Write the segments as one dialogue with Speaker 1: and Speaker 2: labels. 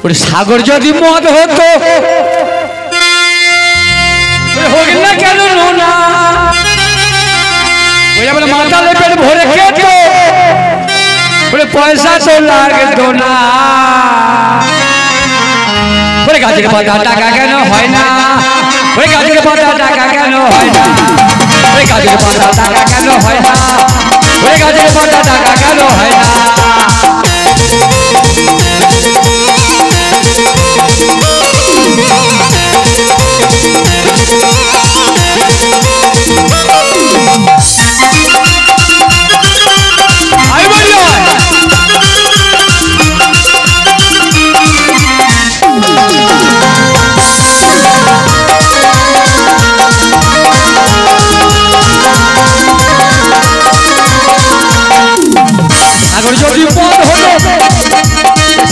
Speaker 1: ওরে সাগর যদি মদ হতো হোক না কেন নোনা ওই বলে মাতালে পেট ভরে খেত ওরে পয়সা তো লাগতো না ওরে গাছের পাতা টাকা কেন হয় না ওরে গাছের পাতা টাকা কেন হয় না ওরে গাছের পাতা টাকা কেন হয় না ওরে গাছের পাতা টাকা কেন হয় না সাগর যদি পদ হতো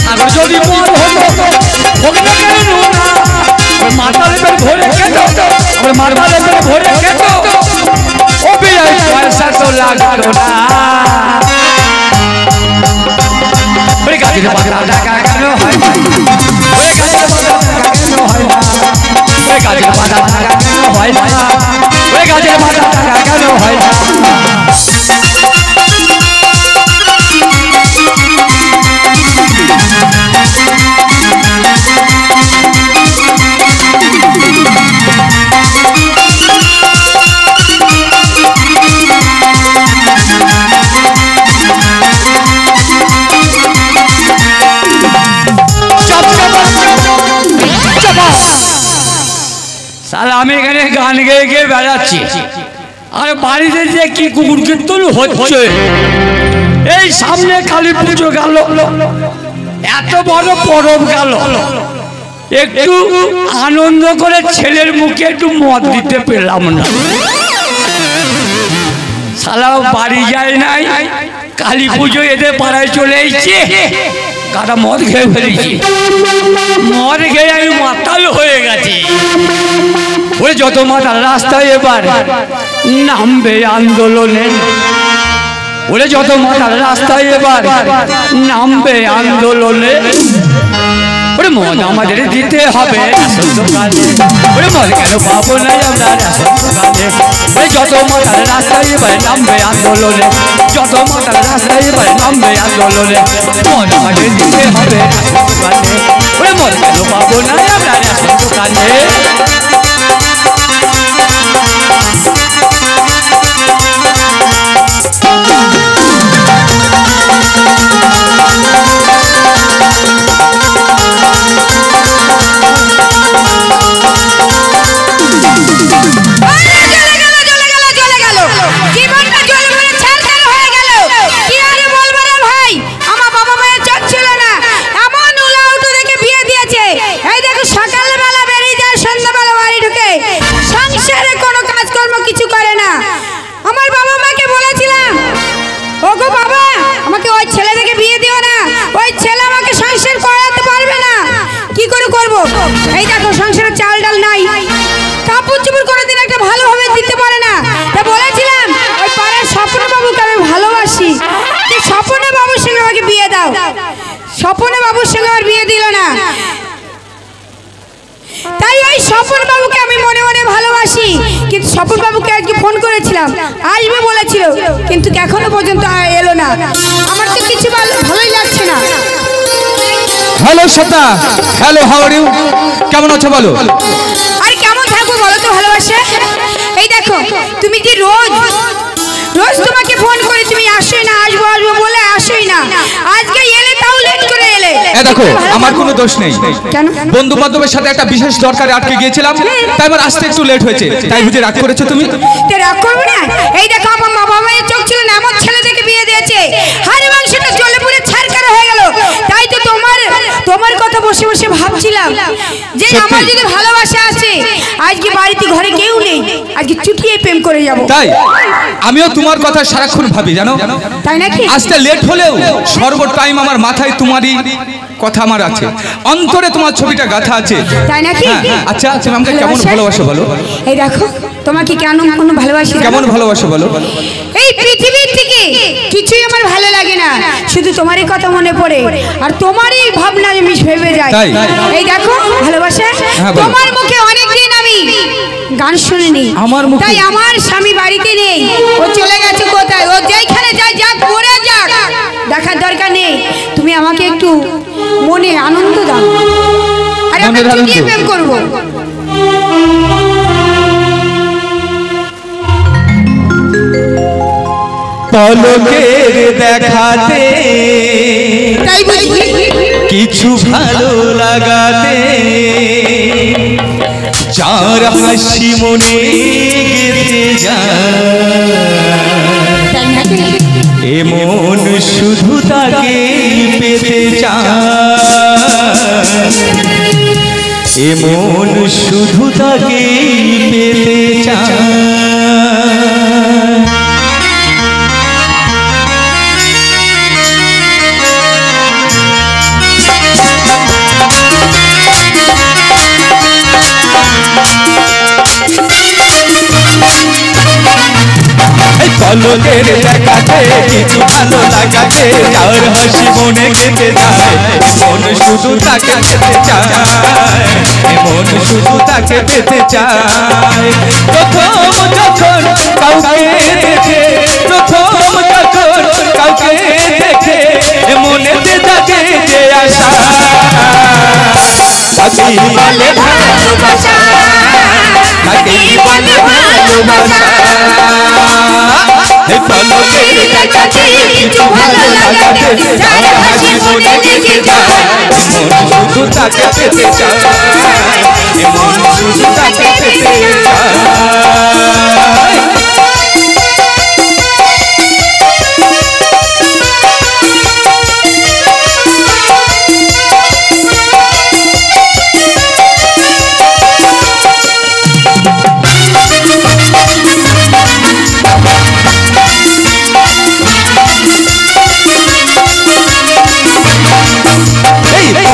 Speaker 1: সাগর যদি পদ হতো হোক না কেন নোনা মাতালে পেট ভরে খেত আমার মাতালে পেট ভরে খেত ও বিয়াই পয়সা তো লাগতো না ওরে গাছের পাতা টাকা কেন হয় না ওরে গাছের পাতা টাকা কেন হয় না ওরে গাছের পাতা টাকা কেন হয় না ওরে গাছের পাতা টাকা কেন হয় না আমি এখানে গান গেয়ে গিয়ে বেড়াচ্ছি আর বাড়িতে যে কি কুকুর কীর্তন হচ্ছে এই সামনে কালী পুজো গেল এত বড় পরব গেল একটু আনন্দ করে ছেলের মুখে একটু মদ দিতে পেলাম না শালা বাড়ি যায় নাই কালী পুজো এদের পাড়ায় চলে এসেছে গাটা মদ খেয়ে ফেলেছি মদ খেয়ে আমি মাতাল হয়ে গেছি ওই যত মাতাল রাস্তায় এবার নামবে আন্দোলনে ওরে যত মাতাল রাস্তায় এবার নামবে আন্দোলনে ওরে মদ আমাদের দিতে হবে ওরে মদ কেন পাবো না আমরা ওই যত মাতাল রাস্তায় এবার নামবে আন্দোলনে যত মাতাল রাস্তায় এবার নামবে আন্দোলনে মদ আমাদের দিতে হবে ওরে মদ কেন পাবো না আমরা দোকানে
Speaker 2: এই দেখো সংসারে চাল ডাল নাই কাপড় চোপড় কোনোদিন একটা ভালোভাবে দিতে পারে না তা বলেছিলাম ওই পাড়ার স্বপ্ন বাবুকে আমি ভালোবাসি স্বপ্ন বাবুর সঙ্গে আমাকে বিয়ে দাও স্বপ্ন বাবুর সঙ্গে আমার বিয়ে দিল না তাই ওই স্বপন বাবুকে আমি মনে মনে ভালোবাসি কিন্তু স্বপন বাবুকে আজকে ফোন করেছিলাম আসবে বলেছিল কিন্তু এখনো পর্যন্ত এলো না আমার তো কিছু ভালোই লাগছে না
Speaker 3: hello Shweta hello how are you কেমন আছো বলো
Speaker 2: আরে কেমন থাকবো বলো তো ভালোবাসে এই দেখো তুমি যে রোজ রোজ তোমাকে ফোন করে তুমি আসোই না আসবো আসবো বলে আসোই না আজকে এলে তাও লেট করে এলে
Speaker 3: দেখো আমার কোনো দোষ নেই
Speaker 2: কেন
Speaker 3: বন্ধু বান্ধবের সাথে একটা বিশেষ দরকারে আটকে গিয়েছিলাম তাই আমার আসতে একটু লেট হয়েছে তাই বুঝে রাগ করেছো তুমি
Speaker 2: তে রাগ করবে না এই দেখো আমার মা বাবার চোখ ছিল না আমার ছেলে দেখে বিয়ে দিয়েছে হাড়ি মাংসটা জ্বলে পুড়ে ছারকার হয়ে গেল তাই তো তোমার কথা বসে বসে ভাব ভাবছিলাম যে আমার যদি ভালোবাসা আছে আজকে বাড়িতে ঘরে কেউ নেই, আজকে চুটিয়ে প্রেম করে যাব।
Speaker 3: তাই আমিও তোমার কথা সারাক্ষণ ভাবি, জানো?
Speaker 2: তাই নাকি?
Speaker 3: আসতে লেট হলেও সর্ব টাইম আমার মাথায় তোমারই কথা আমার আছে, অন্তরে তোমার ছবিটা গাঁথা আছে।
Speaker 2: তাই নাকি?
Speaker 3: আচ্ছা তুমি আমাকে কেমন ভালোবাসো বলো?
Speaker 2: এই দেখো তোমাকে কেন ভালোবাসি,
Speaker 3: কেমন ভালোবাসো বলো?
Speaker 2: এই পৃথিবীর থেকে কিছুই আমার ভালো লাগে না, শুধু তোমারই কথা মনে পড়ে আর তোমারই ভাবনা আমি ভেবে যাই। এই দেখো ভালোবাসা, তোমার মুখে অনেকদিন আমি গান শুনিনি, তাই আমার স্বামী বাড়িতে নেই, ও চলে গেছে কোথায়, ও যেখানে যায় যাক মরে যাক, দেখার দরকার নেই। তুমি আমাকে একটু মনে আনন্দ দাও আর আমি চুটিয়ে প্রেম করবো।
Speaker 3: পলকের দেখাতে
Speaker 2: তাই বুঝি
Speaker 3: কিছু ভালো লাগাতে, যার হাসি মনে গেঁথে যায়, এমন শুধু তাকে পেতে চায়, এমন শুধু তাকে পেতে চায়। পলকের দেখাতে কিছু ভালো লাগাতে, যার হাসি মনে গেঁথে যায়, মন শুধু তাকে পেতে চায়, মন শুধু তাকে পেতে চায়। প্রথম যখন কাউকে দেখে, প্রথম যখন কাউকে দেখে, মনেতে জাগে যে আশা, তাকেই বলে ভালোবাসা, তাকেই বলে ভালোবাসা। পলকের দেখাতে কিছু ভালো লাগাতে, যার হাসি মনে গেঁথে যায়, মন শুধু তাকে পেতে চায়, মন শুধু তাকে পেতে চায়।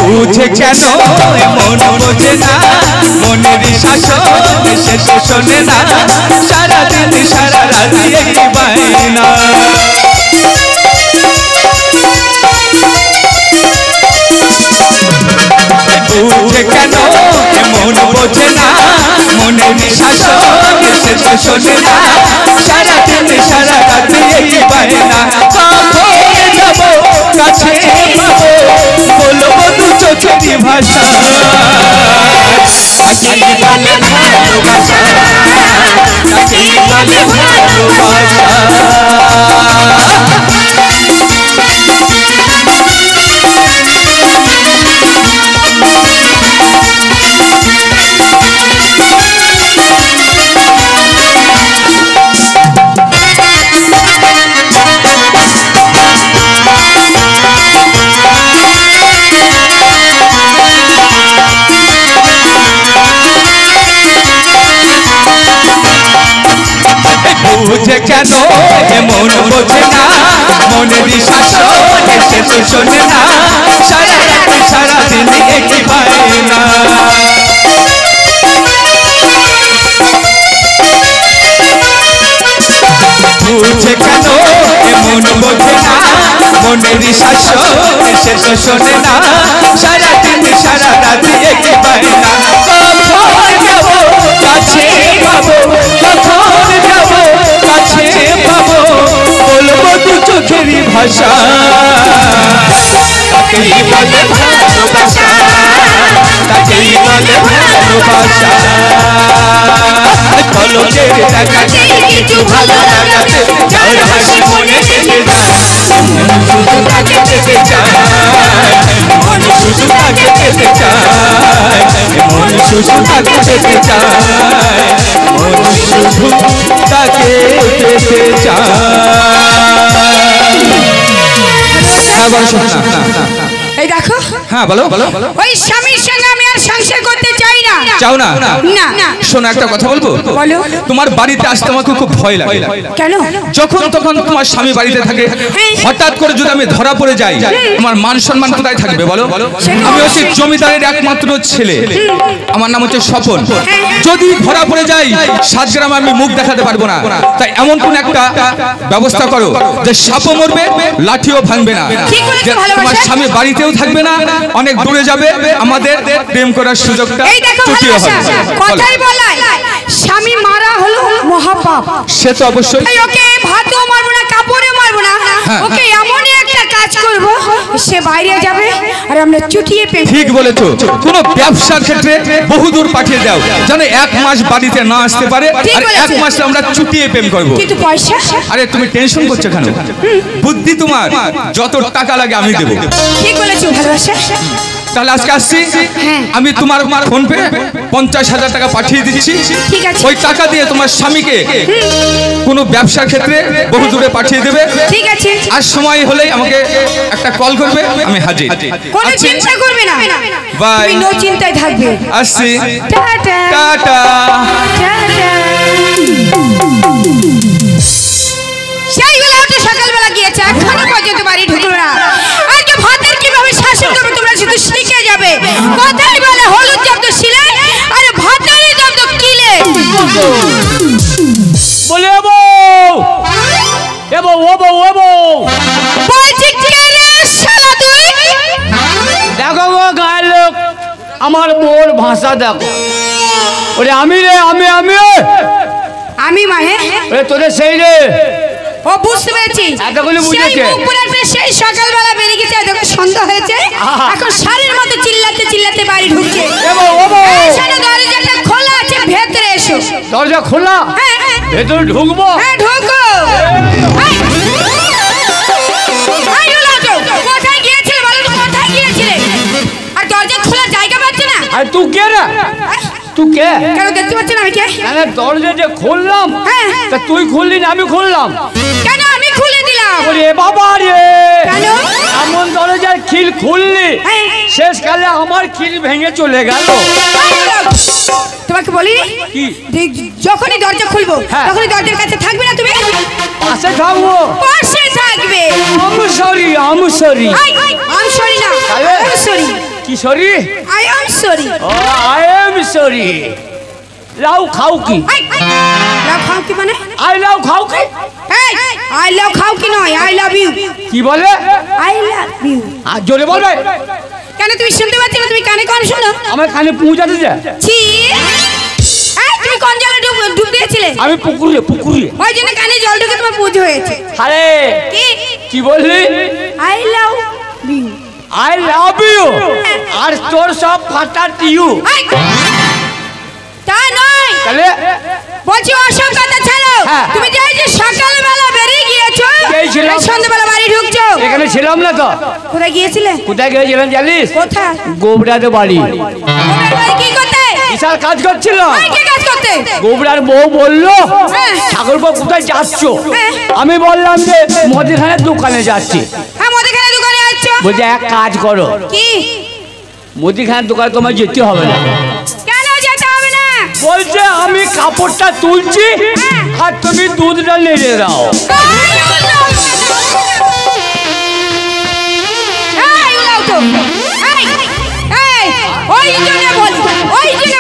Speaker 3: বুঝে কেন মন বোঝে না, মনের শাসন শেষ শোনে না, সারাদিন সারা রাত একই বায়না। বুঝে কেন মন বোঝে না, মনের শাসন শেষ শোনে না, সারাদিন সারা রাত একই বায়না। কখন যাব কাছে পাবো, বলবো দু চোখেরই ভাষা, তাকেই বলে ভালোবাসা, তাকেই বলে ভালোবাসা। বুঝে কেন মন বোঝে না, মনের শাসন শেষ শোনে না, সারা রাত সারাদিন একই বায়না। বুঝে কেন মন বোঝে না, মনের শাসন শেষ শোনে না, সারাদিন সারা রাত একই বায়না। কখন যাব কাছে পাবো, কখন যাব কাছে পাবো, বলবো দু চোখেরই ভাষা, তাকেই বলে ভালোবাসা, তাকেই বলে ভালোবাসা। পলকের দেখাতে কিছু ভালো লাগাতে, যার হাসি মনে গেঁথে যায়, মন শুধু তাকে পেতে চায়, মন শুধু তাকে পেতে চায়, মন শুধু তাকে পেতে চায়, মন শুধু তাকে পেতে চায়।
Speaker 2: এই দেখো,
Speaker 3: হ্যাঁ বলো বলো।
Speaker 2: ওই স্বামীর সঙ্গে আর সংসার করতে চাই না।
Speaker 3: চাও না?
Speaker 2: না।
Speaker 3: শোনো একটা কথা বলবো।
Speaker 2: বলো।
Speaker 3: তোমার বাড়িতে আসতে আমাকে খুব ভয় লাগে।
Speaker 2: কেন?
Speaker 3: যখন তখন তোমার স্বামী বাড়িতে থাকে, হঠাৎ করে যদি আমি ধরা পড়ে যাই, আমার মান সম্মান কোথায় থাকবে বলো? আমি হচ্ছে জমিদারের একমাত্র ছেলে, আমার নাম হচ্ছে স্বপন। যদি ধরা পড়ে যাই, 7 গ্রামে আমি মুখ দেখাতে পারবো না। তাই এমন কোন একটা ব্যবস্থা করো যে সাপও মরবে, লাঠিও ভাঙবে না, যে তোমার স্বামী বাড়িতেও থাকবে না, অনেক দূরে যাবে, আমাদের প্রেম করার সুযোগটা চুটিয়ে হবে।
Speaker 2: কথাই বলাই, স্বামী মারা হলো মহাপাপ।
Speaker 3: সে তো অবশ্যই।
Speaker 2: ওকে ভাতও মারবো না, কাপড়ও মারবো না, ওকে এমনই একটা কাজ করব, সে বাইরে যাবে আর আমরা চুটিয়ে প্রেম।
Speaker 3: ঠিক বলেছো। কোন ব্যবসার ক্ষেত্রে বহুদূর পাঠিয়ে দাও, যেন 1 মাস বাড়িতে না আসতে পারে, আর 1 মাস আমরা চুটিয়ে প্রেম করব।
Speaker 2: কিন্তু পয়সা?
Speaker 3: আরে তুমি টেনশন করছো কেন? বুদ্ধি তোমার, যত টাকা লাগে আমি দেবো।
Speaker 2: ঠিক বলেছো ভালোবাসা।
Speaker 3: তাহলে আজকে আসছি, আমি তোমার ফোন পে 50,000 টাকা পাঠিয়ে দিচ্ছি।
Speaker 2: ঠিক আছে।
Speaker 3: ওই টাকা দিয়ে তোমার স্বামীকে কোনো ব্যবসার ক্ষেত্রে বহু দূরে পাঠিয়ে দেবে।
Speaker 2: ঠিক আছে।
Speaker 3: আর সময় হলেই আমাকে একটা কল করবে, আমি হাজির।
Speaker 2: কোনো চিন্তা করবে না,
Speaker 3: বাই।
Speaker 2: তুমি নো চিন্তায় থাকবে।
Speaker 3: আসছি।
Speaker 2: Tata
Speaker 3: tata.
Speaker 2: টাটা। সেই বেলা উঠে সকালবেলা গিয়েছে, এখনো পর্যন্ত বাড়ি ঢুকলো না। আজকে ভাতের কিভাবে শাসন করবে তোমরা শুধু শিখে যাবে। কথাই বলে হলুদ জব্দ শিলে আর ভাতেরই জব্দ কিলে।
Speaker 1: বলে ও বউ, এ বউ, ও বউ, ও বউ,
Speaker 2: বলছি কে রে শালা তুই?
Speaker 1: দেখো গো গায়ের লোক, আমার বউর ভাষা দেখো। ওরে আমি রে, আমি
Speaker 2: আমি মানে
Speaker 1: ওরে তোরে সেই রে।
Speaker 2: ও বুঝতে পেরেছি,
Speaker 1: এতগুলো বুঝেছে।
Speaker 2: সেই মুখ পুরাতে সেই সকালবেলা বেরিয়ে গেছে, দেখো সন্ধ্যা হয়েছে, এখন শাড়ির মতো চিল্লাতে চিল্লাতে বাড়ি ঢুকছে।
Speaker 1: এ বউ, ও বউ,
Speaker 2: শোনো, দরজাটা খোলা আছে, ভেতরে এসো।
Speaker 1: দরজা খোলা?
Speaker 2: হ্যাঁ
Speaker 1: ভেতরে ঢুকবো?
Speaker 2: হ্যাঁ ঢোকো। কোথায় গিয়েছিলে বলো তো, কোথায় গিয়েছিলে? আর দরজা খোলা জায়গা পাচ্ছে না?
Speaker 1: আর তুই কে রে? তুই কে?
Speaker 2: কেন দেখতে পাচ্ছ না আমি কে?
Speaker 1: আরে দরজা যে খুললাম, তা তুই খুললি না আমি খুললাম?
Speaker 2: কেন আমি খুলে দিলাম?
Speaker 1: ওরে বাবা রে,
Speaker 2: কেন?
Speaker 1: এমন দরজার খিল খুললি, শেষকালে আমার খিল ভেঙে চলে গেল।
Speaker 2: তোমাকে বলিনি
Speaker 1: কি?
Speaker 2: যখনই দরজা খুলবো তখনই দরজার কাছে থাকবে না তুমি?
Speaker 1: পাশে থাকবো।
Speaker 2: পাশে থাকবে।
Speaker 1: আমি সরি, আমি সরি।
Speaker 2: আই সরি না, আই সরি।
Speaker 1: কি সরি?
Speaker 2: I am sorry.
Speaker 1: ও আই এম সরি। লাউ খাও কি?
Speaker 2: লাউ খাও কি মানে?
Speaker 1: আই লাউ খাও কি?
Speaker 2: এই আই লাভ খাও কি নয়, আই লাভ ইউ।
Speaker 1: কি বলে?
Speaker 2: I love you.
Speaker 1: আর জোরে বলবে।
Speaker 2: কেন তুমি শুনতে পাচ্ছ না? তুমি কানে কম শোনো?
Speaker 1: আমার কানে পৌঁছাতে যা।
Speaker 2: ছি, তুমি কোন জলে ডুব দিয়েছিলে?
Speaker 1: আমি পুকুরে, পুকুরে।
Speaker 2: ওই জন্য কানে জল ঢুকে তোমার পুজো হয়েছে।
Speaker 1: আরে
Speaker 2: কি
Speaker 1: কি বললি?
Speaker 2: I love you.
Speaker 1: I love you. আর তোর সব ফাটা টিউ।
Speaker 2: তা নয়,
Speaker 1: তাহলে
Speaker 2: বলছি ওসব কথা ছাড়ো। তুমি যে সকালবেলা বেরিয়ে গিয়েছো, সন্ধ্যাবেলা বাড়ি ঢুকছো।
Speaker 1: এখানে ছিলাম না তো।
Speaker 2: কোথায় গিয়েছিলে?
Speaker 1: কোথায় গিয়েছিলাম জানিস?
Speaker 2: কোথায়?
Speaker 1: গোবরাতে বাড়ি।
Speaker 2: কি করতে?
Speaker 1: বিশাল কাজ করছিল।
Speaker 2: কি কাজ করতে?
Speaker 1: গোবরার বউ বললো, ঠাকুর বউ কোথায় যাচ্ছ? আমি বললাম যে মুদিখানার দোকানে যাচ্ছি।
Speaker 2: হ্যাঁ, মুদিখানার দোকানে যাচ্ছ।
Speaker 1: বলছে এক কাজ করো।
Speaker 2: কি?
Speaker 1: মুদিখানার দোকানে তোমার যেতে হবে না।
Speaker 2: কেন যেতে হবে না?
Speaker 1: বলছে আমি কাপড়টা তুলছি আর তুমি দুধটা নেড়ে দাও।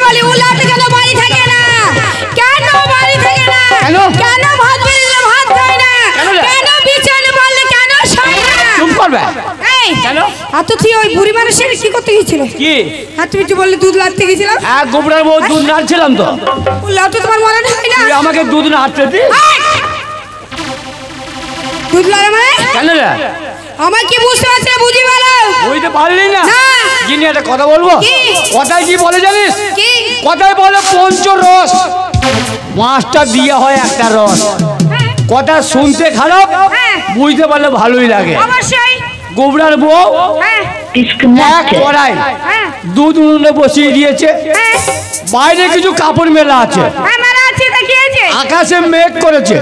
Speaker 2: বলি উলাতে কেন বাড়ি থাকে না? কেন বাড়ি থাকে না?
Speaker 1: কেন?
Speaker 2: কেন ভাত বেড়ে ভাত খায় না? কেন বিছানা পারলে কেন শোয় না?
Speaker 1: চুপ করবে।
Speaker 2: এই
Speaker 1: কেন?
Speaker 2: আর তো তুই ওই বুড়ি মানুষের কি করতে গেছিলে?
Speaker 1: কি?
Speaker 2: আর তুমি যে বললে দুধ লাড়তে গেছিলাম?
Speaker 1: এক গোবরার বউ দুধ নাড়ছিলাম তো।
Speaker 2: উলাও তো তোমার মনে হয় না?
Speaker 1: তুই আমাকে দুধ নাড়তে দি।
Speaker 2: দুধ লাড়া মানে?
Speaker 1: কেন রে?
Speaker 2: আমার কি বুঝতে পারছি না, বুঝি বলো।
Speaker 1: বুঝতে পারলি না? যিনি একটা কথা বলবো।
Speaker 2: কি?
Speaker 1: কথায় কি বলে জানিস?
Speaker 2: কি?
Speaker 1: কথায় বলে পঞ্চরস। মাছটা দিয়ে হয় একটা রস। কথা শুনতে খারাপ, বুঝতে পারলে ভালোই লাগে।
Speaker 2: অবশ্যই।
Speaker 1: গোবরার বউ এক কড়াই দুধ উনুনে বসিয়ে দিয়েছে। বাইরে কিছু কাপড় মেলা আছে। আকাশে মেঘ করেছে।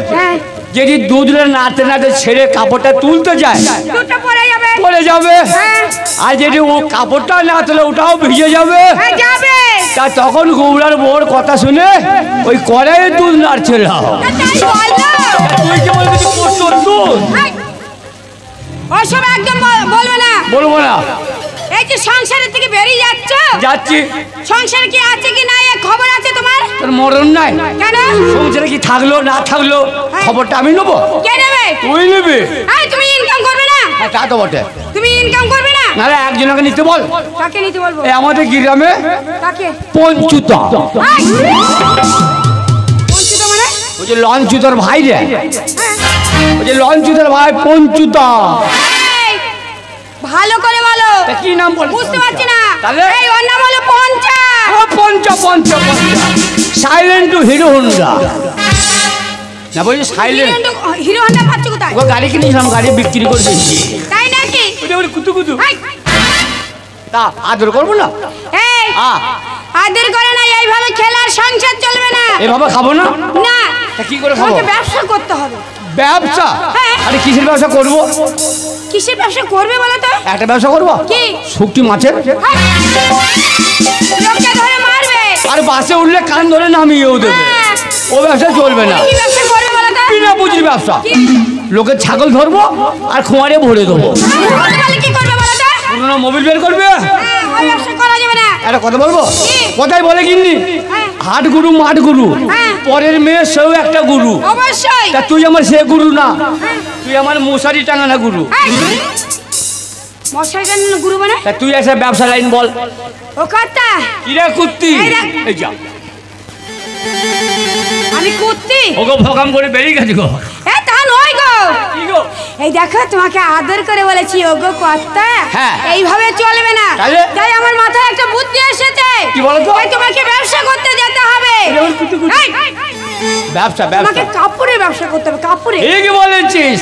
Speaker 1: যদি দুধটা নাড়তে নাড়তে ছেড়ে কাপড়টা তুলতে যায়,
Speaker 2: দুধটা পড়ে যাবে।
Speaker 1: পড়ে যাবে
Speaker 2: হ্যাঁ।
Speaker 1: আর যদি ও কাপড়টা না তাহলে ওটাও ভিজে যাবে
Speaker 2: হ্যাঁ, যাবে।
Speaker 1: তা তখন গৌরার বউর কথা শুনে ওই কড়াইয়ে দুধ নাড়ছিল।
Speaker 2: তাই বলো।
Speaker 1: তুই কি বলবি প্রচুর দুধ?
Speaker 2: এই, ওসব একদম বলবে না।
Speaker 1: বলবো না।
Speaker 2: এই যে সংসারের থেকে বেরিয়ে যাচ্ছ,
Speaker 1: যাচ্ছি।
Speaker 2: সংসারে কি আছে কি নাই এর খবর আছে তোমার?
Speaker 1: তোর মরণ নাই।
Speaker 2: কেন?
Speaker 1: সংসারে কি থাকলো না থাকলো খবরটা আমি নেবো।
Speaker 2: কে নেবে?
Speaker 1: তুই নিবি।
Speaker 2: এই, তুমি ইনকাম করবে না?
Speaker 1: হ্যাঁ তা তো বটে।
Speaker 2: তুমি ইনকাম করবে না?
Speaker 1: নাহলে একজনকে নিতে বল।
Speaker 2: কাকে নিতে বলবো?
Speaker 1: এই আমাদের গ্রামে
Speaker 2: কাকে?
Speaker 1: পঞ্চুতা।
Speaker 2: এই! পঞ্চুতা মানে?
Speaker 1: ওই যে লঞ্চুতার ভাই রে,
Speaker 2: হ্যাঁ।
Speaker 1: ওই যে লঞ্চুতার ভাই পঞ্চুতা।
Speaker 2: এই, ভালো করে বলো।
Speaker 1: তা কি নাম বল?
Speaker 2: বুঝতে পারছি না।
Speaker 1: তাহলে?
Speaker 2: এই, ওর নাম হলো পঞ্চা।
Speaker 1: পঞ্চা পঞ্চা পঞ্চা সাইলেন্ট টু হিরো হোন্ডা। না বলছি সাইলেন্ট।
Speaker 2: হিরো হন্ডা পাচ্ছ কোথায়?
Speaker 1: ও গাড়ি কিনেছিলাম, গাড়ি বিক্রি করে দিয়েছি।
Speaker 2: তাই নাকি?
Speaker 1: ওটা বলে কুতু কুতু।
Speaker 2: এই,
Speaker 1: তা আদর করবো না?
Speaker 2: এই, আদর করে না, এইভাবে খেলার সংসার চলবে না।
Speaker 1: এভাবে খাবো না?
Speaker 2: না।
Speaker 1: তা কি করে খাবো?
Speaker 2: তোমাকে ব্যবসা করতে হবে।
Speaker 1: ব্যবসা?
Speaker 2: হ্যাঁ।
Speaker 1: আরে কিসের ব্যবসা করবো?
Speaker 2: কিসের ব্যবসা করবে বলো তো?
Speaker 1: একটা ব্যবসা করবো।
Speaker 2: কি?
Speaker 1: শুকটি মাছের।
Speaker 2: লোককে ধরে মারবে।
Speaker 1: আর বাসে উঠলে কান ধরে নামিয়েও দেবে।
Speaker 2: হ্যাঁ।
Speaker 1: ও ব্যবসা চলবে না।
Speaker 2: কি ব্যবসা করবে বলো তো?
Speaker 1: বিনা পুঁজির ব্যবসা।
Speaker 2: কি?
Speaker 1: লোকের ছাগল ধরবো আর খোঁয়ারে ভরে দেবো।
Speaker 2: তাহলে কি করবে বলো তো?
Speaker 1: পুরোনো মোবিল বের করবে।
Speaker 2: হ্যাঁ, ওই ব্যবসা করা যাবে না।
Speaker 1: একটা কথা বলবো?
Speaker 2: কি?
Speaker 1: কোথায় বলে কিননি
Speaker 2: হ্যাঁ।
Speaker 1: হাট গুরু মাঠ গুরু,
Speaker 2: হ্যাঁ।
Speaker 1: পরের মেয়ে সেও একটা গুরু।
Speaker 2: অবশ্যই।
Speaker 1: তা তুই আমার সে গুরু না, তুই আমার মশারি টাঙানা গুরু।
Speaker 2: এই, মশারিটা নিয়ে গুরু বানায়?
Speaker 1: তা তুই এসে ব্যবসা লাইন বল।
Speaker 2: ও কর্তা,
Speaker 1: কিরে কুত্তি?
Speaker 2: এই দেখ।
Speaker 1: এই যা
Speaker 2: আমি কুত্তি?
Speaker 1: ওগো ভকাম করে বেরিয়ে গেছি গো।
Speaker 2: এ তা নয় গো।
Speaker 1: কি গো?
Speaker 2: এই দেখো, তোমাকে আদর করে বলেছি ওগো কর্তা।
Speaker 1: হ্যাঁ।
Speaker 2: এইভাবে চলবে না।
Speaker 1: তাহলে?
Speaker 2: তাই আমার মাথায় একটা বুদ্ধি এসেছে।
Speaker 1: কি বলো তো?
Speaker 2: তাই তোমাকে ব্যবসা করতে যেতে হবে।
Speaker 1: যেমন কুতু কুতু।
Speaker 2: এই,
Speaker 1: ব্যবসা
Speaker 2: তোমাকে
Speaker 1: ব্যবসা
Speaker 2: কাপড়ের ব্যবসা করতে হবে, কাপড়ে।
Speaker 1: ঠিকই বলেছিস।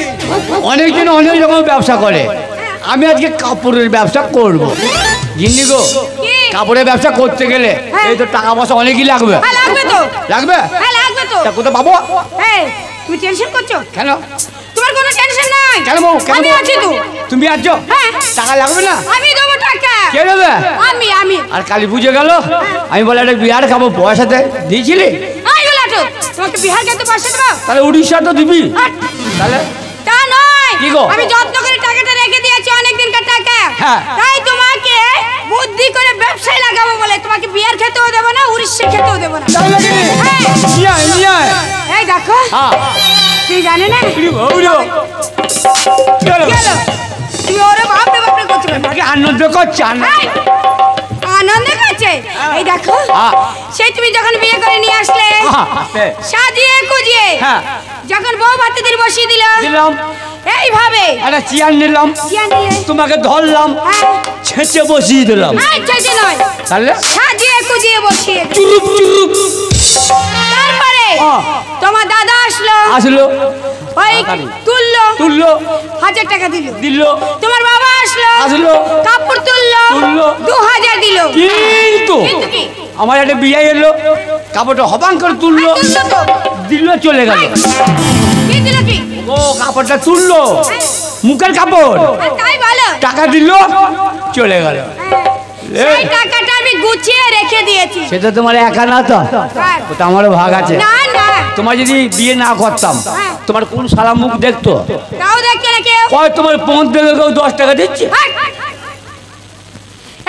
Speaker 1: অনেকজন অনেক রকম ব্যবসা করে, আমি আজকে কাপড়ের ব্যবসা করব। গিন্নি গো,
Speaker 2: কি?
Speaker 1: কাপড়ের ব্যবসা করতে গেলে
Speaker 2: হ্যাঁ।
Speaker 1: এই তো টাকা পয়সা অনেকই লাগবে।
Speaker 2: হ্যাঁ, লাগবে তো।
Speaker 1: লাগবে?
Speaker 2: হ্যাঁ, লাগবে তো।
Speaker 1: তা কোথায় পাবো?
Speaker 2: এই, তুমি টেনশন করছো?
Speaker 1: কেন?
Speaker 2: তোমার কোনো টেনশন নাই।
Speaker 1: কেন বউ? কেন
Speaker 2: আমি
Speaker 1: বউ?
Speaker 2: আছি তো।
Speaker 1: তুমি আছো?
Speaker 2: হ্যাঁ।
Speaker 1: টাকা লাগবে না?
Speaker 2: আমি দেবো টাকা।
Speaker 1: কে দেবে?
Speaker 2: আমি
Speaker 1: আর কালী পুজো গেল, আমি বলে একটা বিহার খাবো, পয়সাতে দিয়েছিলি?
Speaker 2: এই বলাটো, তোমাকে বিহার খেতে পয়সা দেবো?
Speaker 1: তাহলে উড়িষ্যা তো দিবি।
Speaker 2: হাট।
Speaker 1: তাহলে
Speaker 2: তা নয়।
Speaker 1: কি গো?
Speaker 2: আমি যত্ন করে টাকাটা রেখে দিয়েছি অনেক দিনকার টাকা।
Speaker 1: হ্যাঁ।
Speaker 2: তাই তোমাকে বুদ্ধি করে ব্যবসায় লাগাবো বলে তোমাকে বিহার খেতেও দেবো না, উড়িষ্যা খেতেও দেবো না।
Speaker 1: তাই নাকি?
Speaker 2: হ্যাঁ।
Speaker 1: নিয়ে আয়, নিয়ে আয়।
Speaker 2: এই দেখো,
Speaker 1: হ্যাঁ।
Speaker 2: তুই জানে না
Speaker 1: উড়ি বাবা, উড়ি বাবা। কি হলো?
Speaker 2: গেল তুমি ওরে বাপরে বাপরে করছো কেন?
Speaker 1: আমাকে আনন্দ করছে, আনন্দ।
Speaker 2: এই, আনন্দ করছে। এই দেখো,
Speaker 1: হ্যাঁ।
Speaker 2: সেই তুমি যখন বিয়ে করে নিয়ে আসলে,
Speaker 1: হ্যাঁ।
Speaker 2: সাজিয়ে কুজিয়ে
Speaker 1: হ্যাঁ।
Speaker 2: যখন বউ ভাতে দিল বসিয়ে দিল,
Speaker 1: দিলাম
Speaker 2: এইভাবে
Speaker 1: একটা চেয়ার নিলাম,
Speaker 2: চেয়ার নিলে,
Speaker 1: তোমাকে ধরলাম,
Speaker 2: হ্যাঁ,
Speaker 1: ছেঁচে বসিয়ে দিলাম।
Speaker 2: চেঁচে নয়,
Speaker 1: তাহলে
Speaker 2: সাজিয়ে কুজিয়ে বসিয়ে দিল।
Speaker 1: চুরুপ চুরুপ
Speaker 2: তারপরে তোমার দাদা আসলো,
Speaker 1: আসলো,
Speaker 2: ওই তুললো,
Speaker 1: তুললো,
Speaker 2: 1000 টাকা দিল।
Speaker 1: দিল,
Speaker 2: তোমার বাবা আসলো,
Speaker 1: আসলো,
Speaker 2: কাপড় তুললো,
Speaker 1: তুললো,
Speaker 2: 2000 দিল।
Speaker 1: কিন্তু
Speaker 2: কিন্তু কি?
Speaker 1: আমার একটা বিয়ে এলো, কাপড়টা হবাং করে তুললো,
Speaker 2: আর তুললো তো।
Speaker 1: দিল, চলে গেল।
Speaker 2: কি দিল কি?
Speaker 1: ও কাপড়টা তুললো, মুখের কাপড়,
Speaker 2: আর তাই বলো।
Speaker 1: টাকা দিল, চলে গেল।
Speaker 2: সেই টাকাটা আমি গুছিয়ে রেখে দিয়েছি।
Speaker 1: সেটা তোমার একা না তো,
Speaker 2: হ্যাঁ।
Speaker 1: ওটা আমারও ভাগ আছে।
Speaker 2: না না,
Speaker 1: তোমার যদি বিয়ে না করতাম,
Speaker 2: হ্যাঁ।
Speaker 1: তোমার কোন সারা মুখ দেখতো?
Speaker 2: তাও দেখছে না কেউ।
Speaker 1: ওই তোমার পৌঁছ দেবে, কেউ 10 টাকা দিচ্ছে।
Speaker 2: হাট।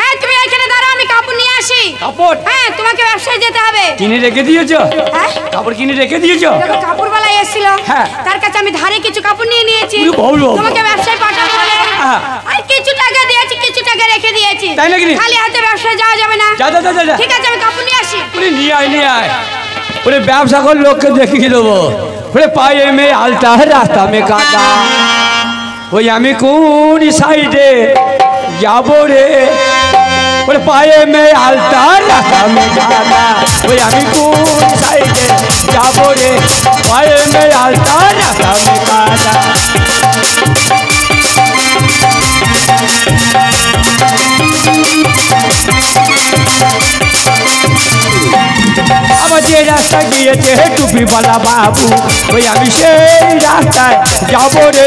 Speaker 2: এই, তুমি এখানে দাঁড়াও, আমি কাপড় নিয়ে আসি।
Speaker 1: কাপড়
Speaker 2: হ্যাঁ, তোমাকে ব্যবসায় যেতে হবে।
Speaker 1: কিনে রেখে দিয়েছো?
Speaker 2: হ্যাঁ?
Speaker 1: কাপড় কিনে রেখে দিয়েছো?
Speaker 2: যখন কাপড়ওয়ালা এসেছিল,
Speaker 1: হ্যাঁ।
Speaker 2: তার কাছে আমি ধারে কিছু কাপড় নিয়ে নিয়েছি।
Speaker 1: ওরে বাবা।
Speaker 2: তোমাকে ব্যবসায় পাঠাবো বলে
Speaker 1: হ্যাঁ।
Speaker 2: আর কিছু টাকা দিয়েছি, কিছু টাকা রেখে দিয়েছি।
Speaker 1: তাই নাকি?
Speaker 2: খালি হাতে ব্যবসায় যাওয়া যাবে না।
Speaker 1: যা যা যা যা।
Speaker 2: ঠিক আছে, আমি কাপড় নিয়ে আসি।
Speaker 1: ওরে নিয়ে আয়, নিয়ে আয়। ওরে ব্যবসা কর, লোককে দেখিয়ে দেবো। ওরে পায়ে মে আলতা, রাস্তা মে কাদা, ওই আমি কোন সাইডে যাবো রে? ওরে পায়ে মে আলতা, রাস্তা মে কাদা, ওই আমি কোন সাইডে যাবো রে? পায়ে মে আলতা, রাস্তা মে কাদা। আবার যে রাস্তা গিয়েছে টুপিওয়ালা বাবু, ওই আমি সেই রাস্তায় যাবো রে,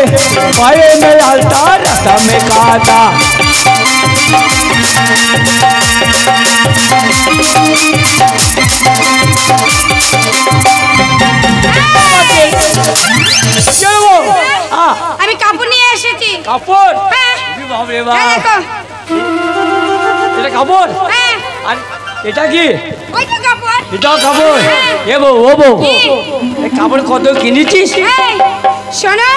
Speaker 1: পায়ে মে আলতা রাস্তা মে কাটা।
Speaker 2: আমি কাপড় নিয়ে এসেছি।
Speaker 1: কাপড়?
Speaker 2: হ্যাঁ।
Speaker 1: বাপরে বাপ,
Speaker 2: হ্যাঁ, দেখো।
Speaker 1: এটা কাপড়?
Speaker 2: হ্যাঁ।
Speaker 1: আর এটা কি?
Speaker 2: ওইটা কাপড়।
Speaker 1: এটাও কাপড়? এ বউ, ও বউ, এই কাপড় কত কিনেছিস?
Speaker 2: এই, শোনো,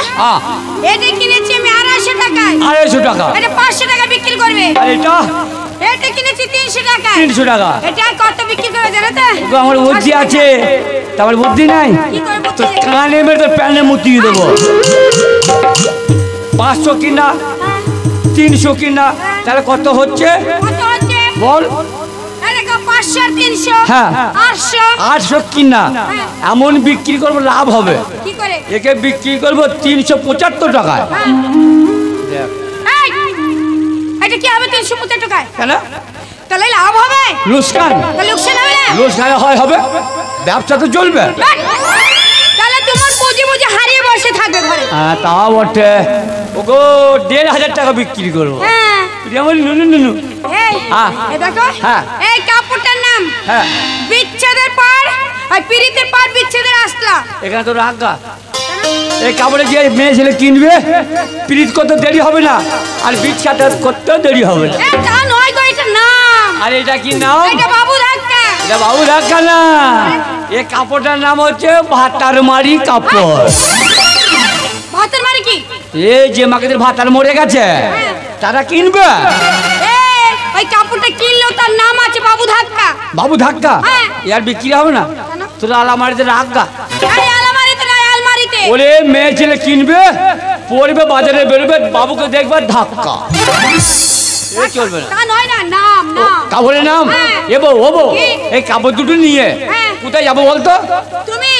Speaker 2: এটা কিনেছি আমি 250 টাকায়।
Speaker 1: 250 টাকা?
Speaker 2: এটা 500 টাকা বিক্রি করবে।
Speaker 1: আর এটা?
Speaker 2: এটা কিনেছি 300 টাকায়।
Speaker 1: 300 টাকা?
Speaker 2: এটা কত বিক্রি করবে জানো তো?
Speaker 1: তো আমার বুদ্ধি আছে, তোমার বুদ্ধি নাই?
Speaker 2: কি করে
Speaker 1: তো
Speaker 2: বুদ্ধি?
Speaker 1: কানে মেরে তোর প্যানে মুতিয়ে দেবো। 500 কিনা 300 কিনা, তাহলে কত হচ্ছে
Speaker 2: কত হচ্ছে
Speaker 1: বল?
Speaker 2: এই দেখো 500 আর 300।
Speaker 1: হ্যাঁ।
Speaker 2: 800।
Speaker 1: 800 কিনা, এমন বিক্রি করবো লাভ হবে।
Speaker 2: কি করে?
Speaker 1: একে বিক্রি করবো 375 টাকায়।
Speaker 2: এই, এটা কি হবে 375 টাকায়?
Speaker 1: কেন?
Speaker 2: তাহলে লাভ হবে?
Speaker 1: লোকসান?
Speaker 2: তাহলে লোকসান হবে না?
Speaker 1: লোকসান হবে, ব্যবসা তো চলবে।
Speaker 2: তাহলে তোমার পুঁজি বুঝে হারিয়ে বসে থাকবে ঘরে।
Speaker 1: হ্যাঁ তা বটে। ওগো 1500 টাকা বিক্রি করবো।
Speaker 2: হ্যাঁ।
Speaker 1: আমার নুনু।
Speaker 2: এই,
Speaker 1: হ্যাঁ।
Speaker 2: এই দেখো,
Speaker 1: হ্যাঁ।
Speaker 2: এই কাপড়টার নাম
Speaker 1: হ্যাঁ।
Speaker 2: বিচ্ছেদের পার, আর পিরিতের পার বিচ্ছেদের আসলা।
Speaker 1: এখানে তো রাগা। এই কাপড়ে যে মেয়ে ছেলে কিনবে, পিরিত করতে দেরি হবে না, আর বীজ কাটা করতেও দেরি হবে না।
Speaker 2: এটা নয় গো, এটা নাম।
Speaker 1: আর এটা কি নাম?
Speaker 2: এটা বাবু ধাক্কা।
Speaker 1: এটা বাবু রাখা না, এই কাপড়টার নাম হচ্ছে ভাতার মারি কাপড়।
Speaker 2: ভাতের মানে কি?
Speaker 1: এই যে মাকে ভাতার মরে গেছে তারা কিনবে।
Speaker 2: এই, ওই কাপড়টা কিনলেও তার নাম আছে বাবু ধাক্কা।
Speaker 1: বাবু ধাক্কা?
Speaker 2: হ্যাঁ।
Speaker 1: ইয়ার বিক্রি হবে না? তোর আলামারিতে রাখা।
Speaker 2: এই আলমারিতে না, আলমারিতে।
Speaker 1: ওরে মেয়ে ছেলে কিনবে, পড়বে, বাজারে বেরোবে, বাবুকে দেখবে ধাক্কা। এ চলবে না।
Speaker 2: তা নয় না, নাম নাম।
Speaker 1: কাপড়ের নাম?
Speaker 2: হ্যাঁ।
Speaker 1: এ বউ, ও বউ,
Speaker 2: কি?
Speaker 1: এই কাপড় দুটো নিয়ে
Speaker 2: হ্যাঁ।
Speaker 1: কোথায় যাবো বলতো?
Speaker 2: তুমি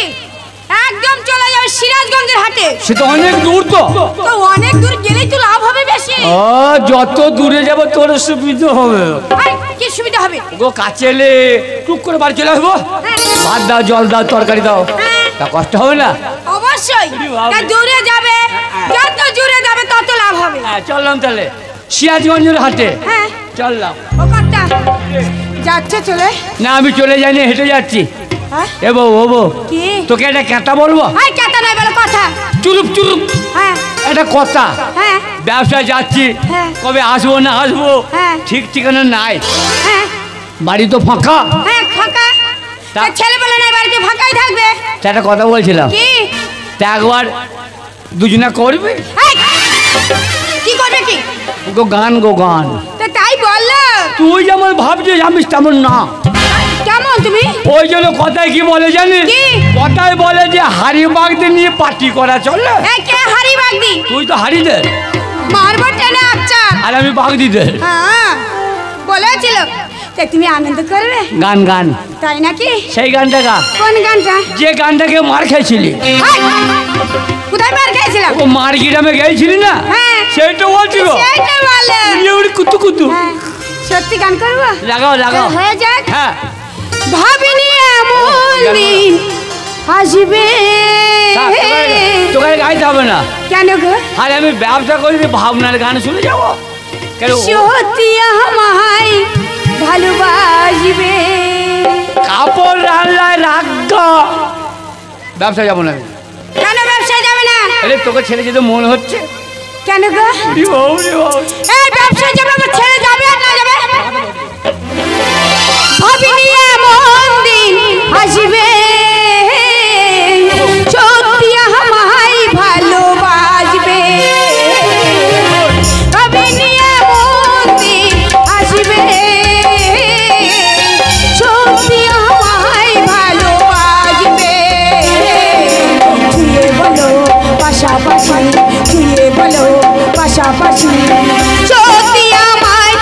Speaker 2: একদম চলে যাবে সিরাজগঞ্জের হাটে।
Speaker 1: সে তো অনেক দূর তো।
Speaker 2: তো অনেক দূর গেলেই তো লাভ হবে বেশি।
Speaker 1: ও, যত দূরে যাবো তোর সুবিধা হবে।
Speaker 2: এই, কি সুবিধা হবে?
Speaker 1: গো কাছে এলে টুক করে বাড়ি চলে আসবো,
Speaker 2: হ্যাঁ।
Speaker 1: ভাত দাও, জল দাও, তরকারি দাও,
Speaker 2: হ্যাঁ।
Speaker 1: তা কষ্ট হবে না?
Speaker 2: অবশ্যই।
Speaker 1: বাবা।
Speaker 2: তা দূরে যাবে, যত দূরে যাবে তত লাভ হবে।
Speaker 1: হ্যাঁ, চললাম তাহলে সিরাজগঞ্জের হাটে।
Speaker 2: হ্যাঁ।
Speaker 1: চললাম।
Speaker 2: ও কথা যাচ্ছে চলে।
Speaker 1: না আমি চলে যাইনি, হেঁটে যাচ্ছি।
Speaker 2: হ্যাঁ?
Speaker 1: এ বউ, ও বউ,
Speaker 2: কি?
Speaker 1: তোকে একটা কথা বলবো?
Speaker 2: এই কথা নয়, বলো কথা।
Speaker 1: চুরুপ চুরুপ
Speaker 2: হ্যাঁ।
Speaker 1: একটা কথা।
Speaker 2: হ্যাঁ।
Speaker 1: ব্যবসায় যাচ্ছি,
Speaker 2: হ্যাঁ।
Speaker 1: কবে আসবো না আসবো
Speaker 2: হ্যাঁ।
Speaker 1: ঠিক ঠিকানা নাই,
Speaker 2: হ্যাঁ।
Speaker 1: বাড়ি তো ফাঁকা।
Speaker 2: হ্যাঁ, ফাঁকা। তা ছেলেবেলা নাই, বাড়িতে ফাঁকাই থাকবে।
Speaker 1: তা একটা কথা বলছিলাম,
Speaker 2: কি?
Speaker 1: তা একবার দুজনা করবে?
Speaker 2: এই, কি করবে কি?
Speaker 1: গো গান, গো গান।
Speaker 2: তো তাই বললো।
Speaker 1: তুই যেমন ভাবছিস আমি তেমন না।
Speaker 2: কেমন তুমি?
Speaker 1: ওই জন্য কথায় কি বলে জানিস?
Speaker 2: কি?
Speaker 1: কথায় বলে যে হাড়ি বাগদের নিয়ে পার্টি করা চলে।
Speaker 2: এই কে হারি বাগদি?
Speaker 1: তুই তো হাড়ি দে
Speaker 2: মারবো টেনে আচ্ছা।
Speaker 1: আর আমি বাগদি দে।
Speaker 2: হ্যাঁ, বলেছিল। তা তুমি আনন্দ করবে?
Speaker 1: গান গান।
Speaker 2: তাই নাকি?
Speaker 1: সেই গানটা গা,
Speaker 2: কোন গানটা?
Speaker 1: যে গানটাকে মার খেয়েছিলি।
Speaker 2: এই, কোথায় মার খেয়েছিলাম?
Speaker 1: ও মার্গিরামে গেছিলি না,
Speaker 2: হ্যাঁ।
Speaker 1: সেইটা বলছিল।
Speaker 2: সেইটা বলে।
Speaker 1: কুতু কুতু।
Speaker 2: হ্যাঁ, সত্যি গান করবো?
Speaker 1: লাগাও লাগাও।
Speaker 2: হয়ে যাক।
Speaker 1: হ্যাঁ,
Speaker 2: ভাবিনি এমন দিন আসবে।
Speaker 1: তোকে গাইতে হবে না।
Speaker 2: কেন গো?
Speaker 1: আর আমি ব্যবসা করি, ভাবনার গান শুনে যাবো কেন?
Speaker 2: সত্যি আমায় ভালোবাসবে।
Speaker 1: কাপড় রান্নায় রাখা, ব্যবসা যাবো না আমি।
Speaker 2: কেন ব্যবসায় যাবে না?
Speaker 1: আরে তোকে ছেড়ে যেতে মন হচ্ছে।
Speaker 2: কেন গো?
Speaker 1: উরি বাবা, উরি বাবা।
Speaker 2: এই ব্যবসায় যাবে, আমার ছেড়ে যাবে আর না যাবে? ভাবিনি এমন দিন আসবে, সত্যি আমায় ভালোবাসবে। ভাবিনি এমন দিন আসবে, সত্যি আমায় ভালোবাসবে। ছুঁয়ে বলো পাশাপাশি, ছুঁয়ে বলো পাশাপাশি, সত্যি আমায়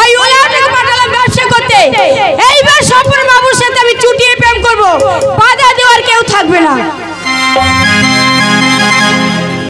Speaker 2: ওই ওলাটাকে পাঠালাম ব্যবসা করতে, এইবার স্বপন বাবুর সাথে আমি চুটিয়ে প্রেম করব, বাধা দেওয়ার কেউ থাকবে না।